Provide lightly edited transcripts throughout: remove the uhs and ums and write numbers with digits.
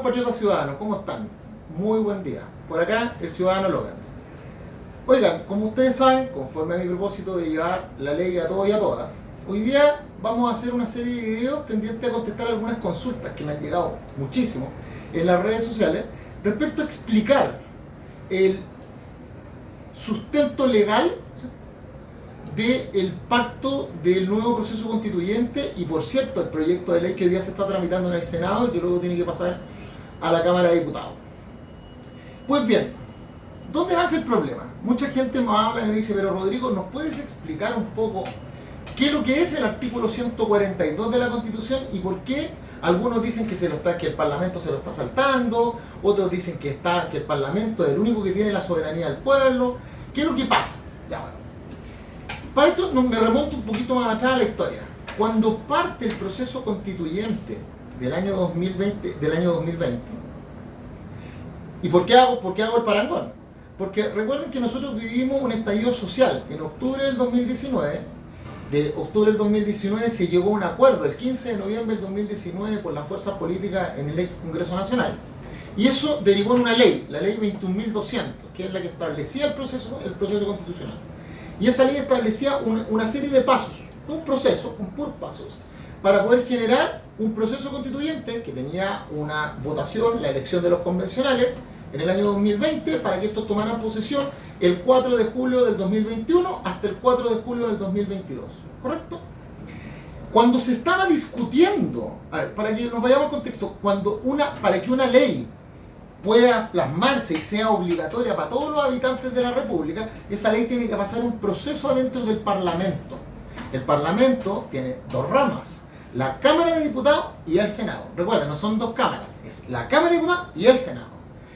compatriotas ciudadanos, ¿cómo están? Muy buen día. Por acá, el ciudadano Logan. Oigan, como ustedes saben, conforme a mi propósito de llevar la ley a todos y a todas, hoy día vamos a hacer una serie de videos tendientes a contestar algunas consultas que me han llegado muchísimo en las redes sociales respecto a explicar el sustento legal del pacto del nuevo proceso constituyente y, por cierto, el proyecto de ley que hoy día se está tramitando en el Senado y que luego tiene que pasar a la Cámara de Diputados. Pues bien, ¿dónde nace el problema? Mucha gente me habla y me dice, pero Rodrigo, ¿nos puedes explicar un poco qué es lo que es el artículo 142 de la Constitución y por qué algunos dicen que el Parlamento se lo está saltando, otros dicen que el Parlamento es el único que tiene la soberanía del pueblo? ¿Qué es lo que pasa? Ya, bueno. Para esto me remonto un poquito más atrás a la historia. Cuando parte el proceso constituyente del año 2020, ¿y por qué hago el parangón? Porque recuerden que nosotros vivimos un estallido social. En octubre del 2019, se llegó a un acuerdo el 15 de noviembre del 2019 por las fuerzas políticas en el ex Congreso Nacional. Y eso derivó en una ley, la ley 21.200, que es la que establecía el proceso constitucional. Y esa ley establecía una serie de pasos, un proceso, con puros pasos, para poder generar un proceso constituyente que tenía una votación, la elección de los convencionales, en el año 2020, para que estos tomaran posesión el 4 de julio del 2021 hasta el 4 de julio del 2022. ¿Correcto? Cuando se estaba discutiendo, a ver, para que nos vayamos al contexto, para que una ley pueda plasmarse y sea obligatoria para todos los habitantes de la República, esa ley tiene que pasar un proceso adentro del Parlamento. El Parlamento tiene dos ramas, la Cámara de Diputados y el Senado. Recuerden, no son dos cámaras, es la Cámara de Diputados y el Senado.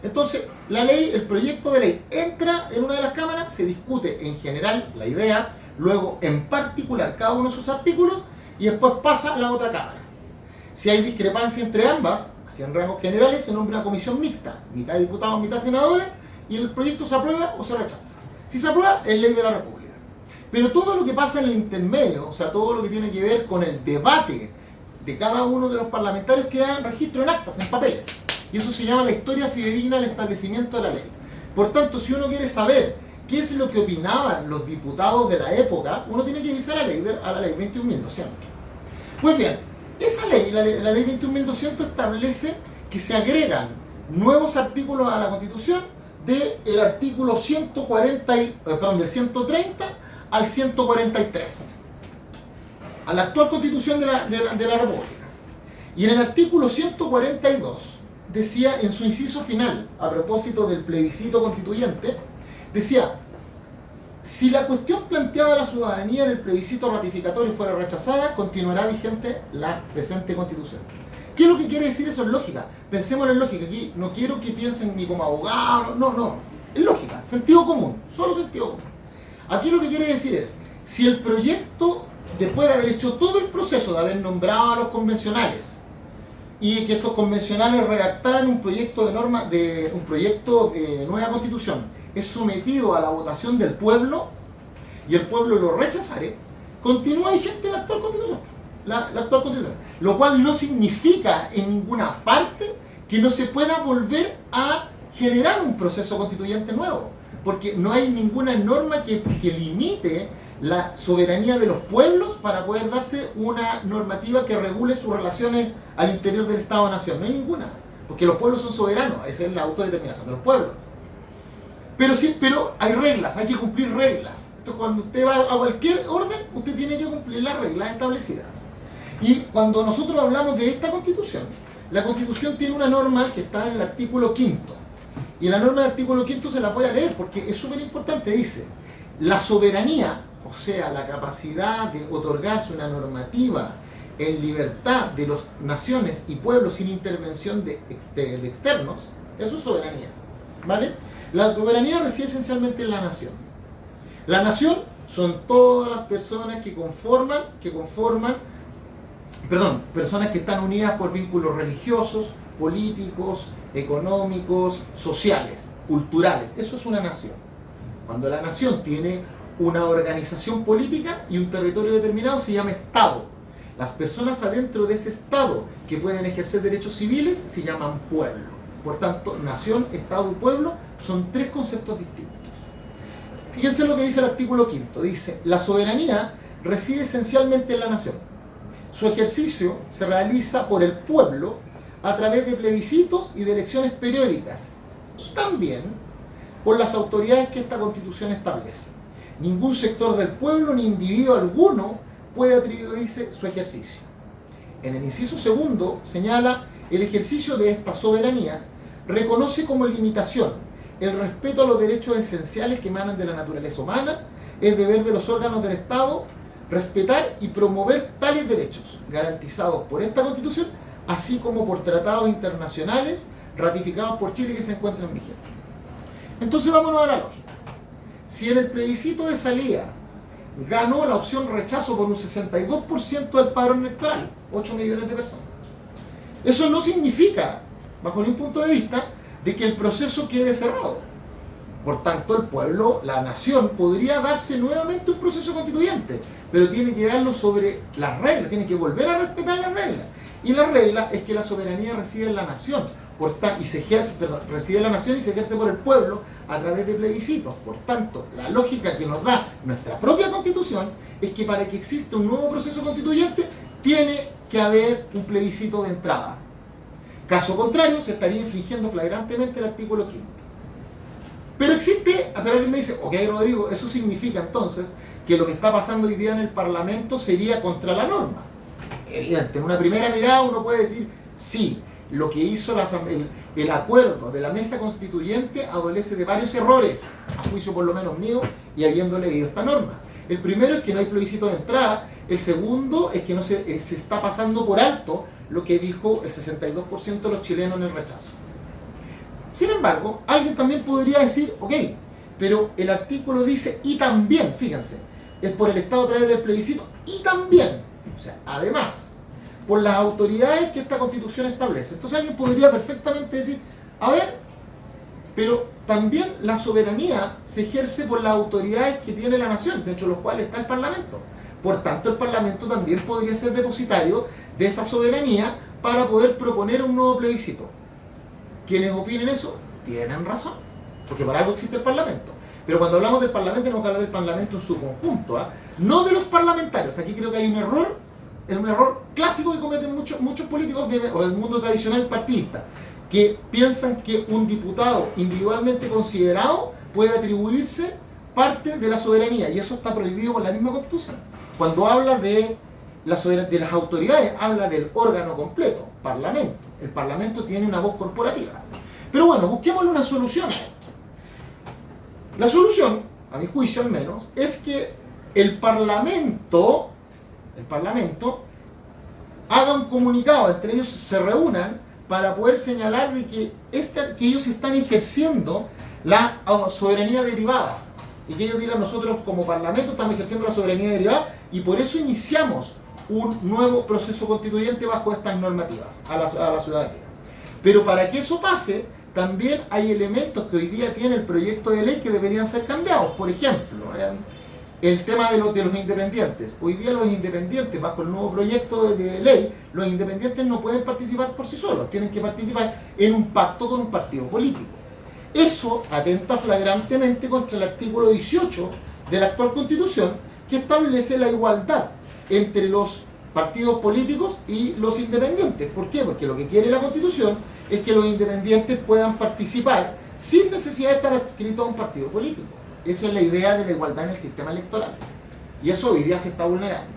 Entonces, el proyecto de ley entra en una de las cámaras, se discute en general la idea, luego en particular cada uno de sus artículos y después pasa a la otra cámara. Si hay discrepancia entre ambas, así en rasgos generales, se nombra una comisión mixta, mitad diputados, mitad senadores, y el proyecto se aprueba o se rechaza. Si se aprueba, es ley de la República. Pero todo lo que pasa en el intermedio, o sea, todo lo que tiene que ver con el debate de cada uno de los parlamentarios, queda en registro en actas, en papeles. Y eso se llama la historia fidedigna del establecimiento de la ley. Por tanto, si uno quiere saber qué es lo que opinaban los diputados de la época, uno tiene que irse a la ley 21.200. Pues bien, esa ley, la ley 21.200, establece que se agregan nuevos artículos a la Constitución del artículo del 130 al 143, a la actual Constitución de la República. Y en el artículo 142 decía en su inciso final, a propósito del plebiscito constituyente, decía: si la cuestión planteada a la ciudadanía en el plebiscito ratificatorio fuera rechazada, continuará vigente la presente Constitución. ¿Qué es lo que quiere decir eso en lógica? Pensemos en lógica. Aquí no quiero que piensen ni como abogados, no. Es lógica, sentido común, solo sentido común. Aquí lo que quiere decir es, si el proyecto, después de haber hecho todo el proceso de haber nombrado a los convencionales y que estos convencionales redactaran un proyecto de nueva Constitución, es sometido a la votación del pueblo y el pueblo lo rechazare, continúa vigente la actual Constitución. La actual Constitución. Lo cual no significa en ninguna parte que no se pueda volver a generar un proceso constituyente nuevo, porque no hay ninguna norma que limite la soberanía de los pueblos para poder darse una normativa que regule sus relaciones al interior del Estado-Nación. No hay ninguna, porque los pueblos son soberanos, esa es la autodeterminación de los pueblos. Pero hay reglas, hay que cumplir reglas. Entonces, cuando usted va a cualquier orden, usted tiene que cumplir las reglas establecidas. Y cuando nosotros hablamos de esta Constitución, la Constitución tiene una norma que está en el artículo 5. Y la norma del artículo 5 se la voy a leer porque es súper importante. Dice: la soberanía, o sea, la capacidad de otorgarse una normativa en libertad de las naciones y pueblos sin intervención de externos, eso es soberanía, ¿vale? La soberanía reside esencialmente en la nación. La nación son todas las personas personas que están unidas por vínculos religiosos, políticos, económicos, sociales, culturales. Eso es una nación. Cuando la nación tiene una organización política y un territorio determinado, se llama Estado. Las personas adentro de ese Estado que pueden ejercer derechos civiles se llaman pueblo. Por tanto, nación, Estado y pueblo son tres conceptos distintos. Fíjense lo que dice el artículo 5. Dice, la soberanía reside esencialmente en la nación. Su ejercicio se realiza por el pueblo a través de plebiscitos y de elecciones periódicas y también por las autoridades que esta Constitución establece. Ningún sector del pueblo ni individuo alguno puede atribuirse su ejercicio. En el inciso segundo señala, el ejercicio de esta soberanía reconoce como limitación el respeto a los derechos esenciales que emanan de la naturaleza humana, es deber de los órganos del Estado respetar y promover tales derechos, garantizados por esta Constitución, así como por tratados internacionales ratificados por Chile que se encuentran vigentes. Entonces vámonos a la lógica. Si en el plebiscito de salida ganó la opción rechazo por un 62% del padrón electoral, 8 millones de personas, eso no significa, bajo ningún punto de vista, de que el proceso quede cerrado. Por tanto, el pueblo, la nación, podría darse nuevamente un proceso constituyente, pero tiene que darlo sobre las reglas, tiene que volver a respetar las reglas. Y la regla es que la soberanía reside en la nación, reside en la nación y se ejerce por el pueblo a través de plebiscitos. Por tanto, la lógica que nos da nuestra propia Constitución es que para que exista un nuevo proceso constituyente, tiene que haber un plebiscito de entrada. Caso contrario, se estaría infringiendo flagrantemente el artículo 5. Pero alguien me dice, ok Rodrigo, eso significa entonces que lo que está pasando hoy día en el Parlamento sería contra la norma. Evidente, en una primera mirada uno puede decir, sí, lo que hizo el acuerdo de la mesa constituyente adolece de varios errores, a juicio por lo menos mío, y habiendo leído esta norma. El primero es que no hay plebiscito de entrada, el segundo es que no se está pasando por alto lo que dijo el 62% de los chilenos en el rechazo. Sin embargo, alguien también podría decir, ok, pero el artículo dice y también, fíjense, es por el Estado a través del plebiscito y también, o sea, además, por las autoridades que esta Constitución establece. Entonces alguien podría perfectamente decir, a ver, pero también la soberanía se ejerce por las autoridades que tiene la nación, dentro de los cuales está el Parlamento. Por tanto, el Parlamento también podría ser depositario de esa soberanía para poder proponer un nuevo plebiscito. Quienes opinen eso tienen razón, porque para algo existe el Parlamento. Pero cuando hablamos del Parlamento, tenemos que hablar del Parlamento en su conjunto, ¿eh? No de los parlamentarios. Aquí creo que hay un error, es un error clásico que cometen muchos políticos o del mundo tradicional partidista, que piensan que un diputado individualmente considerado puede atribuirse parte de la soberanía, y eso está prohibido por la misma Constitución. Cuando habla de las autoridades, habla del órgano completo, Parlamento. El Parlamento tiene una voz corporativa. Pero bueno, busquémosle una solución a esto. La solución, a mi juicio al menos, es que el Parlamento haga un comunicado, entre ellos se reúnan para poder señalar de que ellos están ejerciendo la soberanía derivada. Y que ellos digan, nosotros como Parlamento estamos ejerciendo la soberanía derivada y por eso iniciamos un nuevo proceso constituyente bajo estas normativas a la ciudadanía. Pero para que eso pase, también hay elementos que hoy día tiene el proyecto de ley que deberían ser cambiados. Por ejemplo, el tema de los independientes. Hoy día los independientes, bajo el nuevo proyecto de ley, los independientes no pueden participar por sí solos, tienen que participar en un pacto con un partido político. Eso atenta flagrantemente contra el artículo 18 de la actual Constitución, que establece la igualdad entre los partidos políticos y los independientes. ¿Por qué? Porque lo que quiere la Constitución es que los independientes puedan participar sin necesidad de estar adscritos a un partido político. Esa es la idea de la igualdad en el sistema electoral. Y eso hoy día se está vulnerando.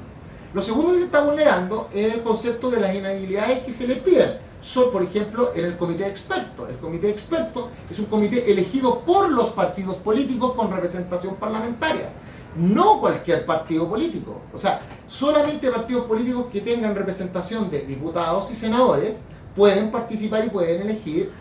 Lo segundo que se está vulnerando es el concepto de las inhabilidades que se le piden. Son, por ejemplo, en el comité de expertos. El comité de expertos es un comité elegido por los partidos políticos con representación parlamentaria. No cualquier partido político. O sea, solamente partidos políticos que tengan representación de diputados y senadores pueden participar y pueden elegir,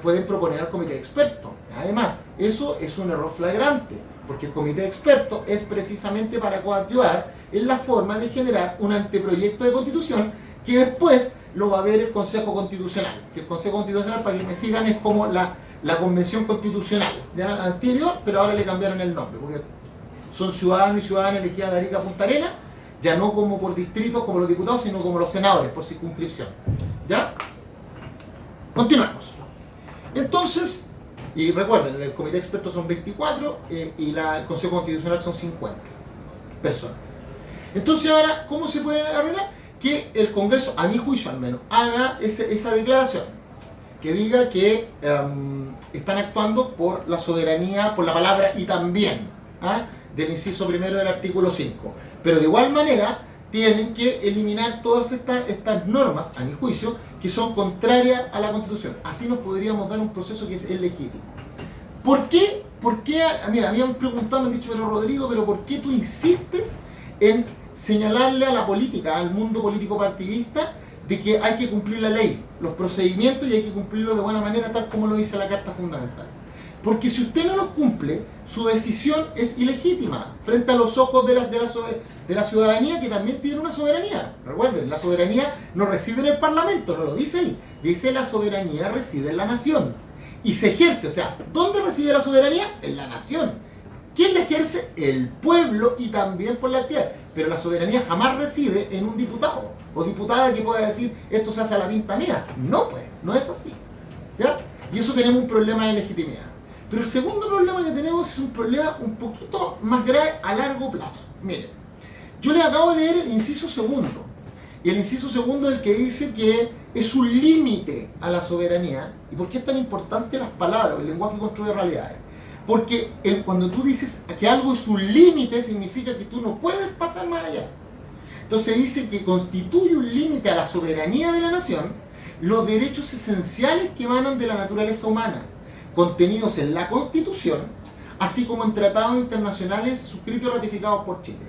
pueden proponer al comité de expertos. Además, eso es un error flagrante, porque el comité de expertos es precisamente para coadyuvar en la forma de generar un anteproyecto de constitución que después lo va a ver el Consejo Constitucional. Que el Consejo Constitucional, para que me sigan, es como la Convención Constitucional, ¿ya? Anterior, pero ahora le cambiaron el nombre, porque son ciudadanos y ciudadanas elegidas de Arica a Punta Arenas, Ya no como por distritos como los diputados, sino como los senadores, por circunscripción. ¿Ya? Continuamos. Entonces, y recuerden, el comité de expertos son 24 y el Consejo Constitucional son 50 personas. Entonces ahora, ¿cómo se puede arreglar? Que el Congreso, a mi juicio al menos, haga esa declaración, que diga que están actuando por la soberanía, por la palabra y también, del inciso primero del artículo 5. Pero de igual manera tienen que eliminar todas estas normas, a mi juicio, que son contrarias a la Constitución. Así nos podríamos dar un proceso que es legítimo. ¿Por qué? Mira, me han preguntado, me han dicho, pero Rodrigo, ¿pero por qué tú insistes en señalarle a la política, al mundo político partidista, de que hay que cumplir la ley, los procedimientos, y hay que cumplirlo de buena manera, tal como lo dice la Carta Fundamental? Porque si usted no los cumple, su decisión es ilegítima frente a los ojos de la ciudadanía, que también tiene una soberanía. Recuerden, la soberanía no reside en el Parlamento, no lo dice ahí. Dice la soberanía reside en la nación. Y se ejerce, o sea, ¿dónde reside la soberanía? En la nación. ¿Quién la ejerce? El pueblo, y también por la actividad. Pero la soberanía jamás reside en un diputado o diputada que pueda decir, esto se hace a la pinta mía. No, pues, no es así. ¿Ya? Y eso tenemos un problema de legitimidad. Pero el segundo problema que tenemos es un problema un poquito más grave a largo plazo. Miren, yo les acabo de leer el inciso segundo. Y el inciso segundo es el que dice que es un límite a la soberanía. ¿Y por qué es tan importante las palabras? El lenguaje construye realidades. Porque cuando tú dices que algo es un límite, significa que tú no puedes pasar más allá. Entonces dice que constituye un límite a la soberanía de la nación los derechos esenciales que emanan de la naturaleza humana, contenidos en la Constitución, así como en tratados internacionales suscritos y ratificados por Chile.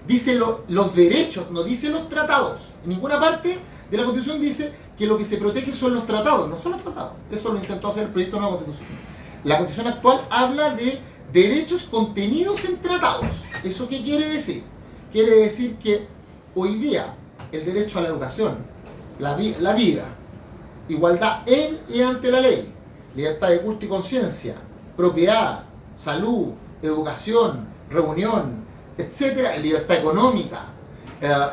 Dice los derechos, no dice los tratados. En ninguna parte de la Constitución dice que lo que se protege son los tratados, no son los tratados. Eso lo intentó hacer el proyecto de nueva Constitución. La Constitución actual habla de derechos contenidos en tratados. ¿Eso qué quiere decir? Quiere decir que hoy día el derecho a la educación, la vida, igualdad en y ante la ley, libertad de culto y conciencia, propiedad, salud, educación, reunión, etcétera, libertad económica,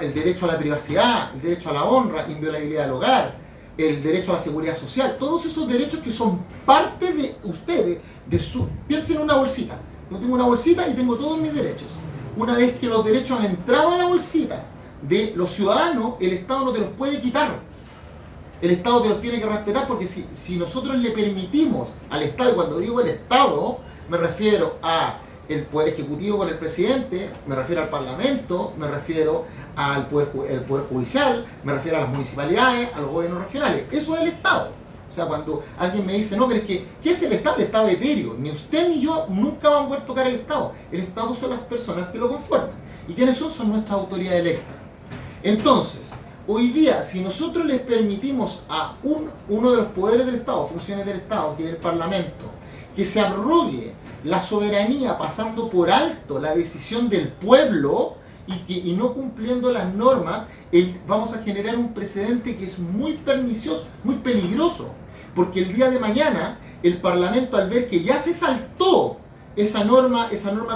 el derecho a la privacidad, el derecho a la honra, inviolabilidad del hogar, el derecho a la seguridad social, todos esos derechos que son parte de ustedes, piensen en una bolsita. Yo tengo una bolsita y tengo todos mis derechos. Una vez que los derechos han entrado a la bolsita de los ciudadanos, el Estado no te los puede quitar. El Estado te los tiene que respetar, porque si nosotros le permitimos al Estado, y cuando digo el Estado, me refiero a el Poder Ejecutivo con el Presidente, me refiero al Parlamento, me refiero al Poder Judicial, me refiero a las municipalidades, a los gobiernos regionales. Eso es el Estado. O sea, cuando alguien me dice, no, pero es que, ¿qué es el Estado? El Estado es etéreo. Ni usted ni yo nunca vamos a poder tocar el Estado. El Estado son las personas que lo conforman. ¿Y quiénes son? Son nuestras autoridades electas. Entonces, hoy día, si nosotros les permitimos a uno de los poderes del Estado, funciones del Estado, que es el Parlamento, que se abrogue la soberanía pasando por alto la decisión del pueblo y no cumpliendo las normas, vamos a generar un precedente que es muy pernicioso, muy peligroso. Porque el día de mañana, el Parlamento, al ver que ya se saltó esa norma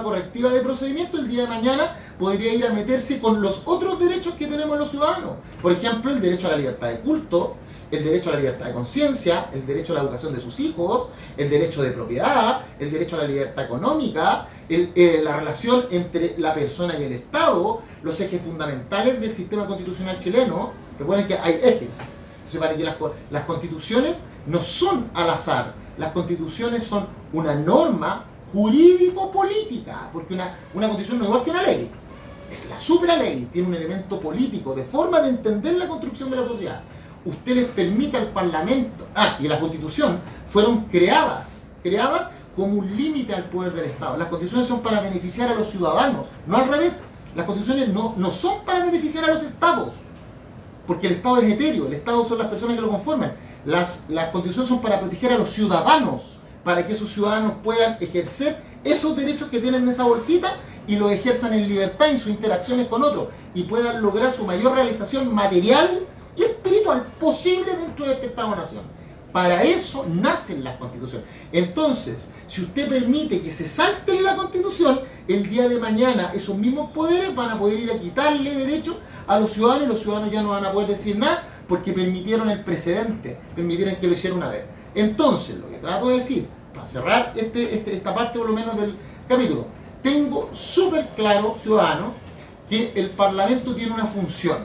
correctiva de procedimiento, el día de mañana podría ir a meterse con los otros derechos que tenemos los ciudadanos. Por ejemplo, el derecho a la libertad de culto, el derecho a la libertad de conciencia, el derecho a la educación de sus hijos, el derecho de propiedad, el derecho a la libertad económica, la relación entre la persona y el Estado, los ejes fundamentales del sistema constitucional chileno. Recuerden que hay ejes. Entonces, para que las constituciones no son al azar, las constituciones son una norma jurídico-política, porque una constitución no es igual que una ley, es la supraley, tiene un elemento político, de forma de entender la construcción de la sociedad. Usted les permite al Parlamento, y la Constitución fueron creadas como un límite al poder del Estado. Las constituciones son para beneficiar a los ciudadanos, no al revés. Las constituciones no son para beneficiar a los estados, porque el Estado es etéreo, el Estado son las personas que lo conforman. Las constituciones son para proteger a los ciudadanos, para que esos ciudadanos puedan ejercer esos derechos que tienen en esa bolsita y los ejerzan en libertad en sus interacciones con otros y puedan lograr su mayor realización material y espiritual posible dentro de este Estado-Nación. Para eso nacen las constituciones. Entonces, si usted permite que se salte la constitución, el día de mañana esos mismos poderes van a poder ir a quitarle derechos a los ciudadanos y los ciudadanos ya no van a poder decir nada porque permitieron el precedente, permitieron que lo hicieran una vez. Entonces, lo que trato de decir, para cerrar esta parte por lo menos del capítulo, tengo súper claro, ciudadano, que el Parlamento tiene una función.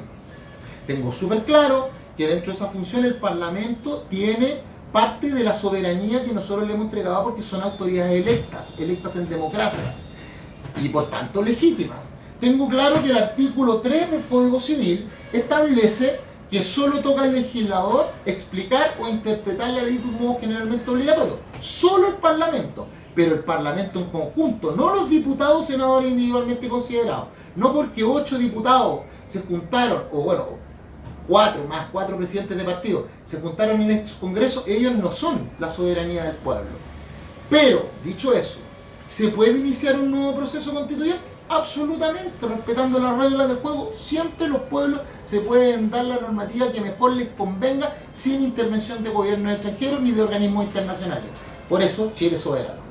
Tengo súper claro que dentro de esa función el Parlamento tiene parte de la soberanía que nosotros le hemos entregado porque son autoridades electas en democracia y por tanto legítimas. Tengo claro que el artículo 3 del Código Civil establece que solo toca al legislador explicar o interpretar la ley de un modo generalmente obligatorio. Solo el Parlamento, pero el Parlamento en conjunto, no los diputados senadores individualmente considerados. No porque 8 diputados se juntaron, o bueno, 4 más 4 presidentes de partido se juntaron en el Congreso, ellos no son la soberanía del pueblo. Pero, dicho eso, ¿se puede iniciar un nuevo proceso constituyente? Absolutamente, respetando las reglas del juego. Siempre los pueblos se pueden dar la normativa que mejor les convenga sin intervención de gobiernos extranjeros ni de organismos internacionales. Por eso, Chile es soberano.